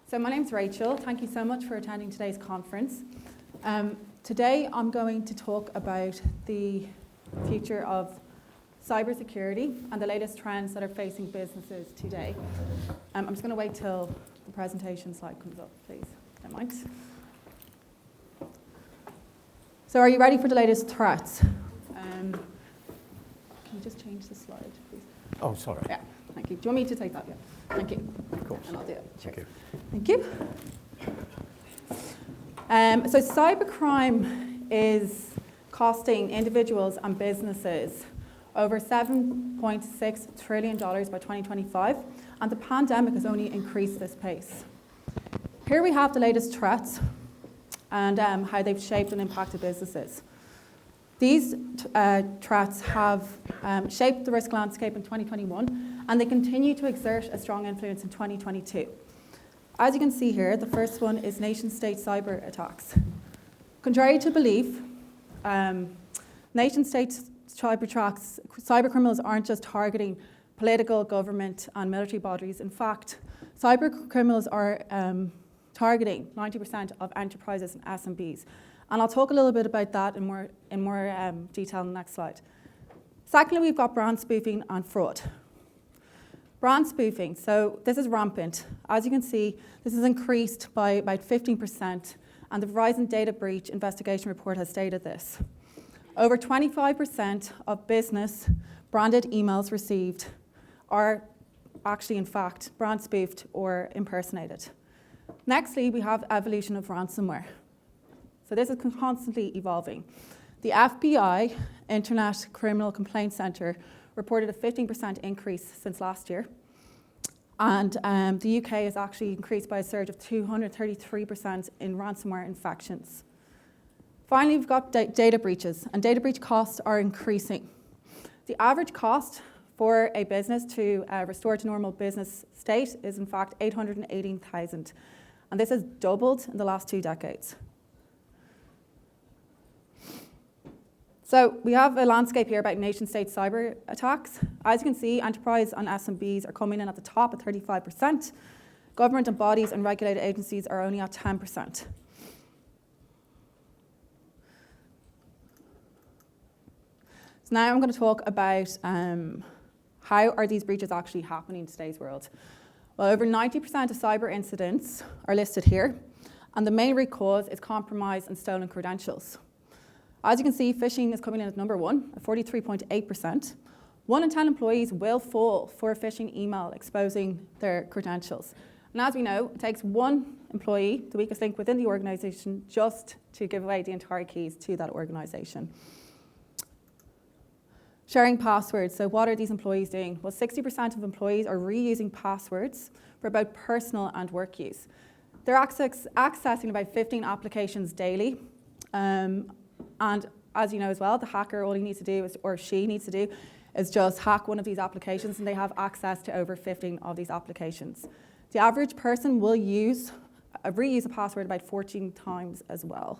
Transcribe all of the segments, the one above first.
So my name's Rachael. Thank you so much for attending today's conference. Today I'm going to talk about the future of cybersecurity and the latest trends that are facing businesses today. I'm just going to wait till the presentation slide comes up, please. Don't mind. So are you ready for the latest threats? Can you just change the slide, please? Oh, sorry. Yeah, thank you. Do you want me to take that? Yeah. Thank you. Of course. And I'll do it. Sure. Thank you. Thank you. So cybercrime is costing individuals and businesses over $7.6 trillion by 2025, and the pandemic has only increased this pace. Here we have the latest threats and how they've shaped and impacted businesses. These threats have shaped the risk landscape in 2021, and they continue to exert a strong influence in 2022. As you can see here, the first one is nation-state cyber attacks. Contrary to belief, nation-state cyber criminals aren't just targeting political, government, and military bodies. In fact, cyber criminals are targeting 90% of enterprises and SMBs. And I'll talk a little bit about that in more detail in the next slide. Secondly, we've got brand spoofing and fraud. Brand spoofing, so this is rampant. As you can see, this has increased by about 15%, and the Verizon Data Breach Investigation Report has stated this. Over 25% of business branded emails received are actually, in fact, brand spoofed or impersonated. Nextly, we have evolution of ransomware. So this is constantly evolving. The FBI, Internet Criminal Complaint Centre, reported a 15% increase since last year. And the UK has actually increased by a surge of 233% in ransomware infections. Finally, we've got data breaches, and data breach costs are increasing. The average cost for a business to restore to normal business state is in fact $818,000. And this has doubled in the last 2 decades. So we have a landscape here about nation-state cyber attacks. As you can see, enterprise and SMBs are coming in at the top at 35%. Government and bodies and regulated agencies are only at 10%. So now I'm going to talk about how are these breaches actually happening in today's world. Well, over 90% of cyber incidents are listed here, and the main root cause is compromised and stolen credentials. As you can see, phishing is coming in at number 1, at 43.8%. 1 in 10 employees will fall for a phishing email exposing their credentials. And as we know, it takes 1 employee, the weakest link within the organization, just to give away the entire keys to that organization. Sharing passwords. So what are these employees doing? Well, 60% of employees are reusing passwords for both personal and work use. They're accessing about 15 applications daily. And as you know as well, the hacker, all he needs to do, or she needs to do, is just hack one of these applications, and they have access to over 15 of these applications. The average person will reuse a password about 14 times as well.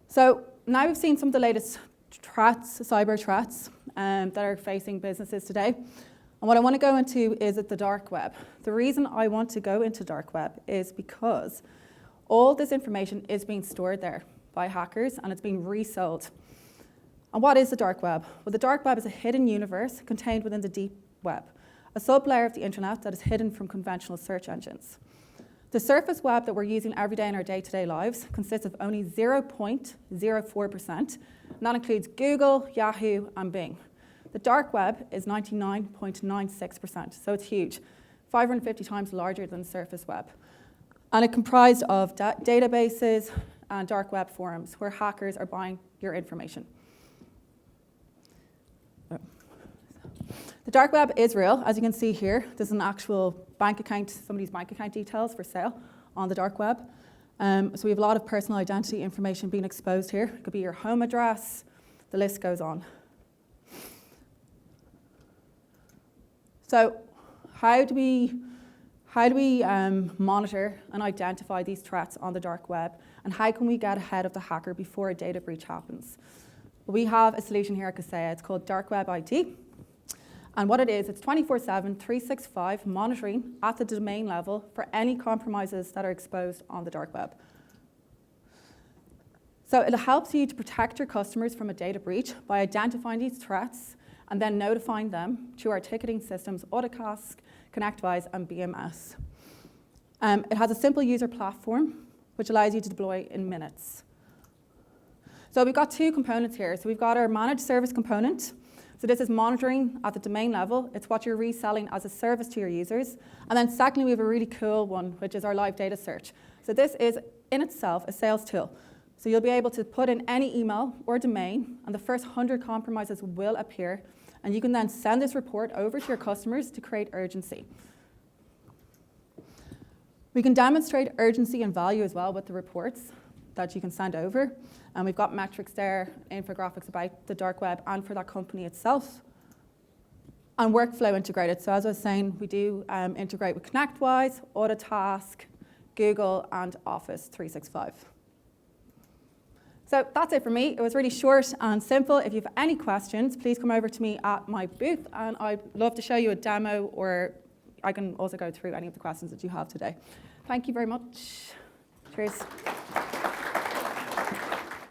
So now we've seen some of the latest threats, cyber threats, that are facing businesses today. And what I want to go into is the dark web. The reason I want to go into dark web is because all this information is being stored there by hackers, and it's being resold. And what is the dark web? Well, the dark web is a hidden universe contained within the deep web, a sub-layer of the internet that is hidden from conventional search engines. The surface web that we're using every day in our day-to-day lives consists of only 0.04%, and that includes Google, Yahoo, and Bing. The dark web is 99.96%, so it's huge, 550 times larger than the surface web. And it's comprised of databases and dark web forums where hackers are buying your information. The dark web is real. As you can see here, there's an actual bank account, somebody's bank account details for sale on the dark web. So we have a lot of personal identity information being exposed here. It could be your home address, the list goes on. So how do we monitor and identify these threats on the dark web, and how can we get ahead of the hacker before a data breach happens? Well, we have a solution here at Kaseya. It's called Dark Web ID. And what it is, it's 24/7, 365 monitoring at the domain level for any compromises that are exposed on the dark web. So it helps you to protect your customers from a data breach by identifying these threats and then notifying them through our ticketing systems, Autocask, ConnectWise, and BMS. It has a simple user platform, which allows you to deploy in minutes. So we've got two components here. So we've got our managed service component. So this is monitoring at the domain level. It's what you're reselling as a service to your users. And then secondly, we have a really cool one, which is our live data search. So this is in itself a sales tool. So you'll be able to put in any email or domain, and the first 100 compromises will appear. And you can then send this report over to your customers to create urgency. We can demonstrate urgency and value as well with the reports that you can send over. And we've got metrics there, infographics about the dark web and for that company itself. And workflow integrated. So as I was saying, we do integrate with ConnectWise, Autotask, Google, and Office 365. So that's it for me. It was really short and simple. If you have any questions, please come over to me at my booth, and I'd love to show you a demo, or I can also go through any of the questions that you have today. Thank you very much. Cheers.